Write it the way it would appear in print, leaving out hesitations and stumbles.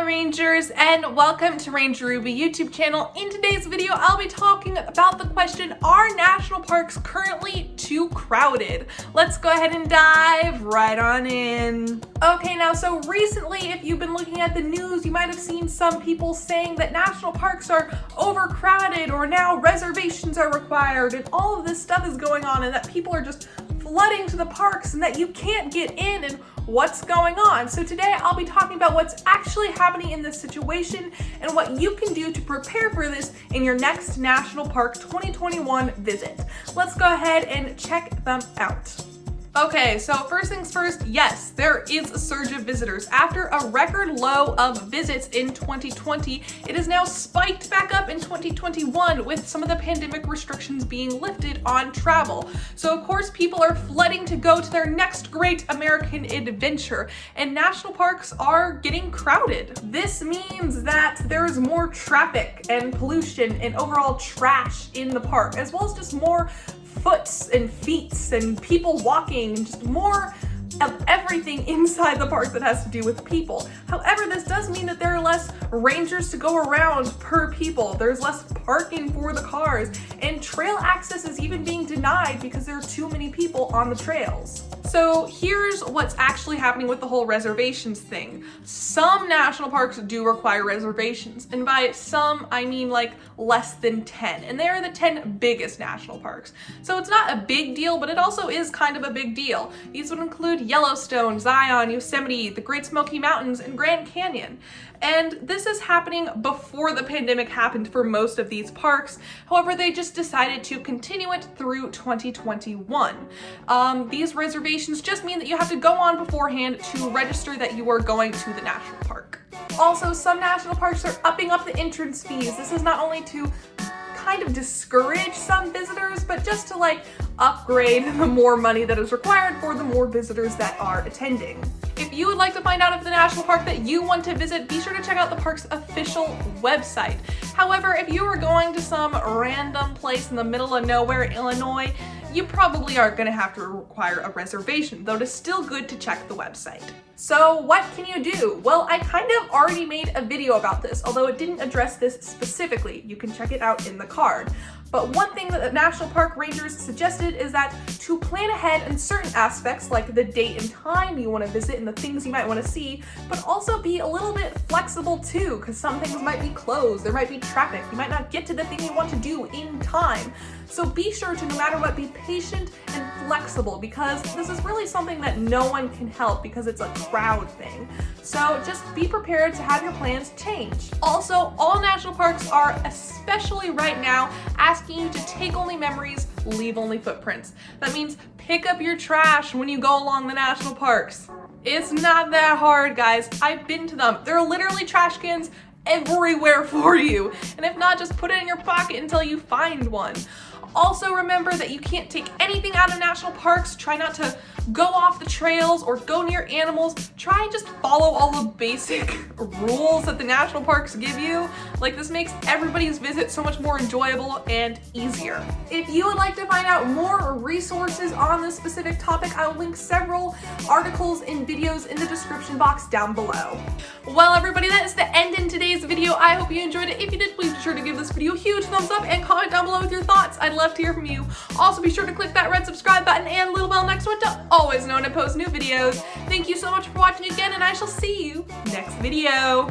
Rangers, and welcome to Ranger Ruby YouTube channel. In today's video, I'll be talking about the question, are national parks currently too crowded? Let's go ahead and dive right on in. Okay, now so recently, if you've been looking at the news, you might have seen some people saying that national parks are overcrowded or now reservations are required and all of this stuff is going on and that people are just flooding to the parks and that you can't get in and what's going on. So today I'll be talking about what's actually happening in this situation and what you can do to prepare for this in your next National Park 2021 visit. Let's go ahead and check them out. Okay, so first things first, yes, there is a surge of visitors. After a record low of visits in 2020, it has now spiked back up in 2021 with some of the pandemic restrictions being lifted on travel. So of course, people are flooding to go to their next great American adventure, and national parks are getting crowded. This means that there is more traffic and pollution and overall trash in the park, as well as just more foots and feets and people walking and just more of everything inside the park that has to do with people. However, this does mean that there are less rangers to go around per people. There's less parking for the cars, and trail access is even being denied because there are too many people on the trails. So here's what's actually happening with the whole reservations thing. Some national parks do require reservations, and by some I mean like less than 10, and they're the 10 biggest national parks. So it's not a big deal, but it also is kind of a big deal. These would include Yellowstone, Zion, Yosemite, the Great Smoky Mountains, and Grand Canyon. And this is happening before the pandemic happened for most of these parks. However, they just decided to continue it through 2021. These reservations just mean that you have to go on beforehand to register that you are going to the national park. Also, some national parks are upping up the entrance fees. This is not only to kind of discourage some visitors, but just to like upgrade the more money that is required for the more visitors that are attending. If you would like to find out if the national park that you want to visit, be sure to check out the park's official website. However, if you are going to some random place in the middle of nowhere, Illinois, you probably aren't going to have to require a reservation, though it is still good to check the website. So what can you do? Well, I kind of already made a video about this, although it didn't address this specifically. You can check it out in the card. But one thing that the National Park Rangers suggested is that to plan ahead in certain aspects, like the date and time you want to visit and the things you might want to see, but also be a little bit flexible too, because some things might be closed, there might be traffic, you might not get to the thing you want to do in time. So be sure to, no matter what, be patient and flexible, because this is really something that no one can help because it's a crowd thing. So just be prepared to have your plans change. Also, all national parks are, especially right now, asking you to take only memories, leave only footprints. That means pick up your trash when you go along the national parks. It's not that hard, guys. I've been to them. There are literally trash cans everywhere for you. And if not, just put it in your pocket until you find one. Also remember that you can't take anything out of national parks. Try not to go off the trails or go near animals. Try and just follow all the basic rules that the national parks give you. Like, this makes everybody's visit so much more enjoyable and easier. If you would like to find out more resources on this specific topic, I will link several articles and videos in the description box down below. Well, everybody, that is the end in today's video. I hope you enjoyed it. If you did, please be sure to give this video a huge thumbs up and comment down below with your thoughts. I'd love to hear from you. Also, be sure to click that red subscribe button and little bell next to it to always know when I post new videos. Thank you so much for watching again, and I shall see you next video.